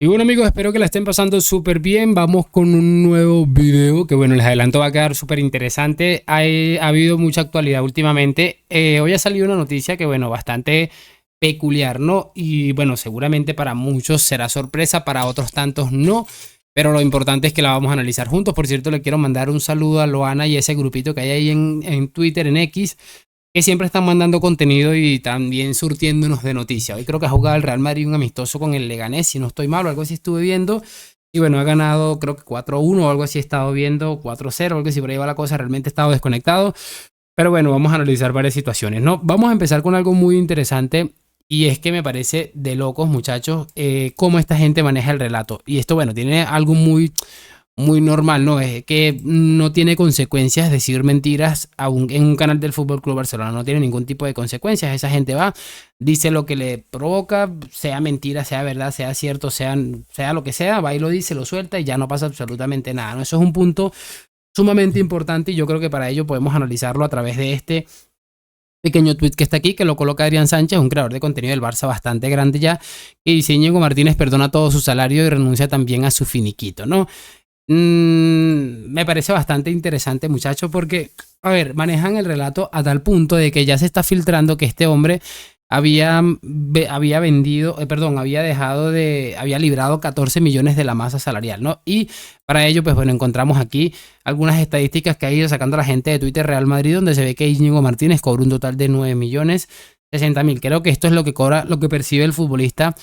Y bueno amigos, espero que la estén pasando súper bien. Vamos con un nuevo video que bueno, les adelanto va a quedar súper interesante. Ha habido mucha actualidad últimamente. Hoy ha salido una noticia que bueno, bastante peculiar, ¿no? Y bueno, seguramente para muchos será sorpresa, para otros tantos no. Pero lo importante es que la vamos a analizar juntos. Por cierto, le quiero mandar un saludo a Loana y ese grupito que hay ahí en Twitter, en X, que siempre están mandando contenido y también surtiéndonos de noticias. Hoy creo que ha jugado el Real Madrid un amistoso con el Leganés, si no estoy mal, o algo así estuve viendo. Y bueno, ha ganado creo que 4-1 o algo así he estado viendo, 4-0, algo así por ahí va la cosa, realmente he estado desconectado. Pero bueno, vamos a analizar varias situaciones, ¿no? Vamos a empezar con algo muy interesante y es que me parece de locos, muchachos, cómo esta gente maneja el relato. Y esto, bueno, tiene algo muy normal, ¿no? Es que no tiene consecuencias decir mentiras en un canal del Fútbol Club Barcelona. No tiene ningún tipo de consecuencias. Esa gente va, dice lo que le provoca, sea mentira, sea verdad, sea cierto, sea lo que sea, va y lo dice, lo suelta y ya no pasa absolutamente nada, ¿no? Eso es un punto sumamente importante y yo creo que para ello podemos analizarlo a través de este pequeño tweet que está aquí, que lo coloca Adrián Sánchez, un creador de contenido del Barça bastante grande ya, que dice: Íñigo Martínez perdona todo su salario y renuncia también a su finiquito, ¿no? Me parece bastante interesante, muchachos, porque, a ver, manejan el relato a tal punto de que ya se está filtrando que este hombre había vendido, había librado 14 millones de la masa salarial, ¿no? Y para ello, pues bueno, encontramos aquí algunas estadísticas que ha ido sacando la gente de Twitter Real Madrid, donde se ve que Íñigo Martínez cobró un total de 9.060.000. Creo que esto es lo que cobra, lo que percibe el futbolista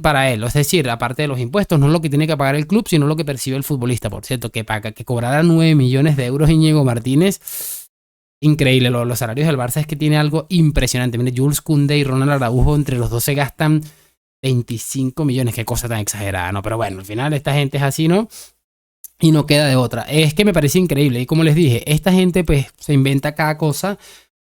para él, es decir, aparte de los impuestos, no es lo que tiene que pagar el club, sino lo que percibe el futbolista. Por cierto, que cobrara 9 millones de euros Íñigo Martínez, increíble. Los salarios del Barça es que tiene algo impresionante. Mire, Jules Koundé y Ronald Araujo, entre los dos se gastan 25 millones, qué cosa tan exagerada, ¿no? Pero bueno, al final esta gente es así, ¿no? Y no queda de otra. Es que me parece increíble. Y como les dije, esta gente pues se inventa cada cosa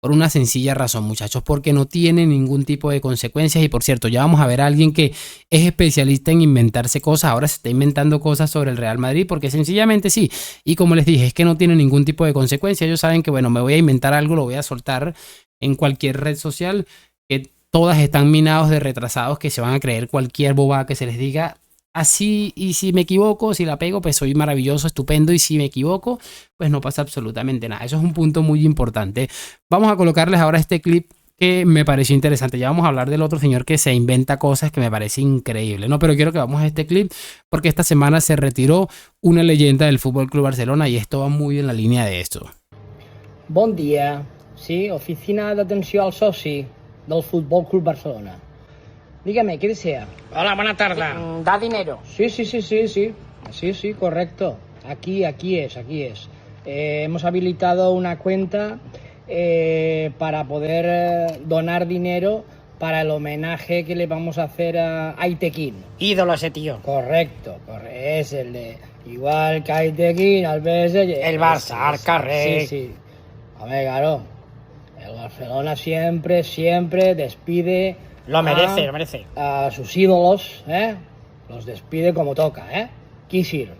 por una sencilla razón, muchachos, porque no tiene ningún tipo de consecuencias. Y por cierto, ya vamos a ver a alguien que es especialista en inventarse cosas. Ahora se está inventando cosas sobre el Real Madrid porque sencillamente sí. Y como les dije, es que no tiene ningún tipo de consecuencia. Ellos saben que, bueno, me voy a inventar algo, lo voy a soltar en cualquier red social, que todas están minados de retrasados que se van a creer cualquier bobada que se les diga. Así, y si me equivoco, si la pego, pues soy maravilloso, estupendo, y si me equivoco, pues no pasa absolutamente nada. Eso es un punto muy importante. Vamos a colocarles ahora este clip que me pareció interesante. Ya vamos a hablar del otro señor que se inventa cosas que me parece increíble, ¿no? Pero quiero que vamos a este clip porque esta semana se retiró una leyenda del Fútbol Club Barcelona y esto va muy en la línea de esto. Bon dia, sí, oficina d'atenció al soci del Fútbol Club Barcelona. Dígame, ¿qué desea? Hola, buena tarde. ¿Da dinero? Sí, correcto. Aquí es. Hemos habilitado una cuenta para poder donar dinero para el homenaje que le vamos a hacer a Aitekin. Ídolo ese tío. Correcto, es el de... Igual que Aitekin, al PSG... El Barça, al carrer. Sí. A ver, claro. El Barcelona siempre despide... Lo merece. A sus ídolos, los despide como toca, Quisir.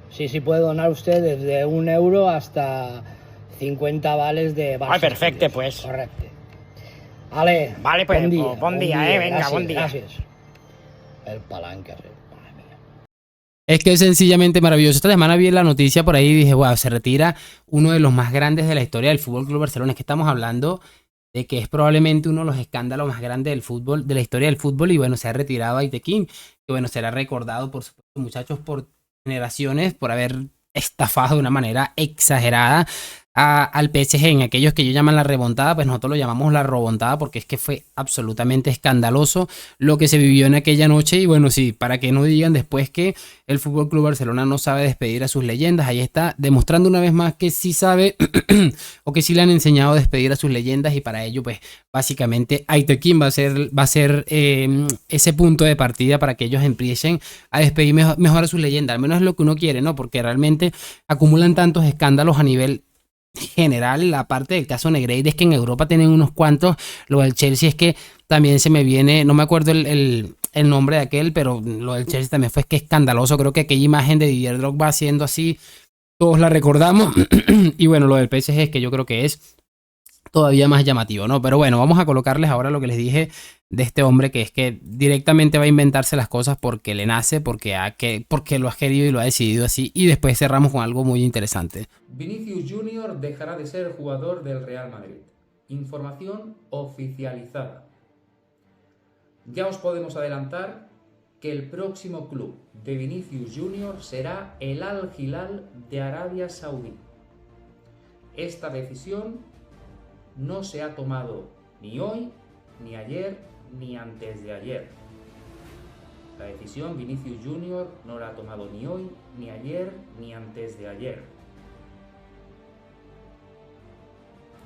Sí, puede donar usted desde 1 euro hasta 50 vales de Barça. Ay, perfecto, pues. Correcto. Vale, pues, buen día, venga, gracias, buen día. Gracias. El palanca, sí. Es que es sencillamente maravilloso. Esta semana vi la noticia por ahí y dije, wow, se retira uno de los más grandes de la historia del Fútbol Club Barcelona. Es que estamos hablando de que es probablemente uno de los escándalos más grandes del fútbol, de la historia del fútbol, y bueno, se ha retirado Aitekin, que bueno, será recordado por supuesto, muchachos, por generaciones, por haber estafado de una manera exagerada al PSG en aquellos que ellos llaman la remontada. Pues nosotros lo llamamos la robontada porque es que fue absolutamente escandaloso lo que se vivió en aquella noche. Y bueno, sí, para que no digan después que el Fútbol Club Barcelona no sabe despedir a sus leyendas, ahí está demostrando una vez más que sí sabe o que sí le han enseñado a despedir a sus leyendas, y para ello pues básicamente Aitekin va a ser ese punto de partida para que ellos empiecen a despedir mejor a sus leyendas. Al menos es lo que uno quiere, ¿no? Porque realmente acumulan tantos escándalos a nivel general. La parte del caso Negreira es que en Europa tienen unos cuantos. Lo del Chelsea es que también se me viene, no me acuerdo el nombre de aquel, pero lo del Chelsea también fue que escandaloso. Creo que aquella imagen de Didier Drogba haciendo así, todos la recordamos. Y bueno, lo del PSG es que yo creo que es todavía más llamativo, ¿no? Pero bueno, vamos a colocarles ahora lo que les dije de este hombre, que es que directamente va a inventarse las cosas porque le nace, porque lo ha querido y lo ha decidido así. Y después cerramos con algo muy interesante. Vinicius Junior dejará de ser jugador del Real Madrid. Información oficializada. Ya os podemos adelantar que el próximo club de Vinicius Junior será el Al Hilal de Arabia Saudí. Esta decisión no se ha tomado ni hoy, ni ayer, ni antes de ayer. La decisión Vinicius Junior no la ha tomado ni hoy, ni ayer, ni antes de ayer.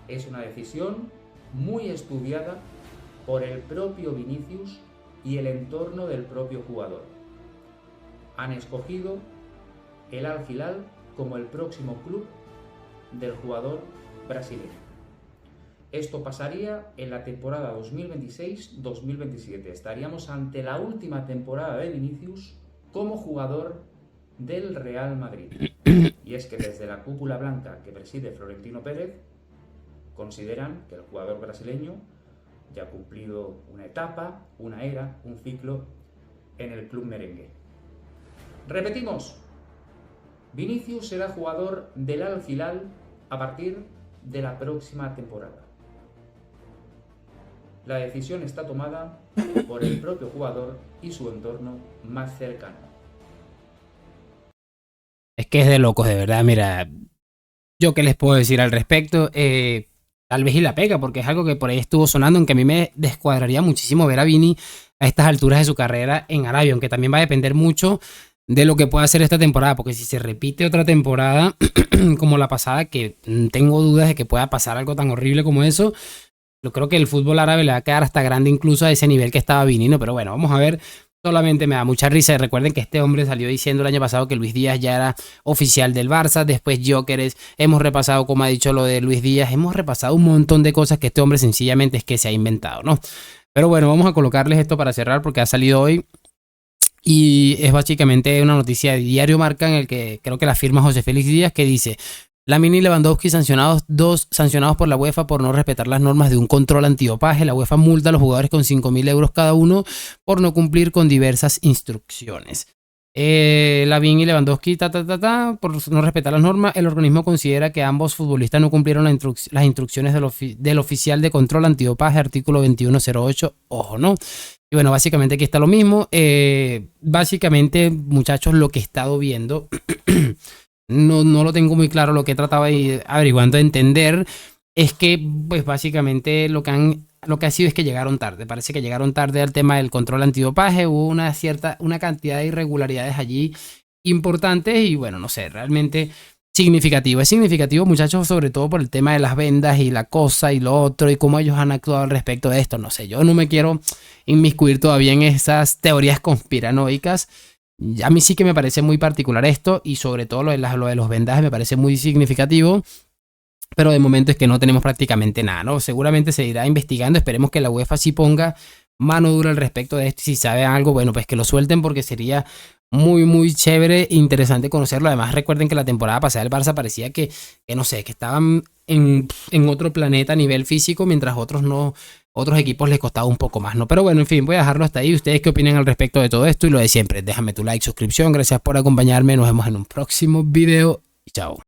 Es una decisión muy estudiada por el propio Vinicius y el entorno del propio jugador. Han escogido el Al Hilal como el próximo club del jugador brasileño. Esto pasaría en la temporada 2026-2027. Estaríamos ante la última temporada de Vinicius como jugador del Real Madrid. Y es que desde la cúpula blanca que preside Florentino Pérez consideran que el jugador brasileño ya ha cumplido una etapa, una era, un ciclo en el club merengue. Repetimos, Vinicius será jugador del Al Hilal a partir de la próxima temporada. La decisión está tomada por el propio jugador y su entorno más cercano. Es que es de locos, de verdad. Mira, yo qué les puedo decir al respecto. Tal vez y la pega, porque es algo que por ahí estuvo sonando, aunque a mí me descuadraría muchísimo ver a Vini a estas alturas de su carrera en Arabia, aunque también va a depender mucho de lo que pueda hacer esta temporada, porque si se repite otra temporada como la pasada, que tengo dudas de que pueda pasar algo tan horrible como eso, yo creo que el fútbol árabe le va a quedar hasta grande incluso a ese nivel que estaba Vini, ¿no? Pero bueno, vamos a ver. Solamente me da mucha risa. Y recuerden que este hombre salió diciendo el año pasado que Luis Díaz ya era oficial del Barça. Después Gyökeres. Hemos repasado, como ha dicho, lo de Luis Díaz. Hemos repasado un montón de cosas que este hombre sencillamente es que se ha inventado, ¿no? Pero bueno, vamos a colocarles esto para cerrar porque ha salido hoy. Y es básicamente una noticia de Diario Marca en el que creo que la firma José Félix Díaz, que dice: Lamine y Lewandowski sancionados por la UEFA por no respetar las normas de un control antidopaje. La UEFA multa a los jugadores con 5.000 euros cada uno por no cumplir con diversas instrucciones. Lamine y Lewandowski, por no respetar las normas. El organismo considera que ambos futbolistas no cumplieron las instrucciones del oficial de control antidopaje, artículo 2108. Ojo, ¿no? Y bueno, básicamente aquí está lo mismo. Básicamente, muchachos, lo que he estado viendo... No lo tengo muy claro. Lo que trataba de averiguando de entender es que, pues básicamente lo que ha sido es que llegaron tarde. Parece que llegaron tarde al tema del control antidopaje. Hubo una cantidad de irregularidades allí importantes y bueno, no sé, realmente significativo. Es significativo, muchachos, sobre todo por el tema de las vendas y la cosa y lo otro y cómo ellos han actuado al respecto de esto. No sé, yo no me quiero inmiscuir todavía en esas teorías conspiranoicas. A mí sí que me parece muy particular esto y sobre todo lo de los vendajes me parece muy significativo, pero de momento es que no tenemos prácticamente nada, ¿no? Seguramente se irá investigando, esperemos que la UEFA sí ponga mano dura al respecto de esto y si sabe algo, bueno, pues que lo suelten porque sería muy, muy chévere e interesante conocerlo. Además, recuerden que la temporada pasada el Barça parecía que no sé, que estaban en otro planeta a nivel físico, mientras otros equipos les costaba un poco más, ¿no? Pero bueno, en fin, voy a dejarlo hasta ahí. ¿Ustedes qué opinan al respecto de todo esto? Y lo de siempre, déjame tu like, suscripción. Gracias por acompañarme. Nos vemos en un próximo video y chao.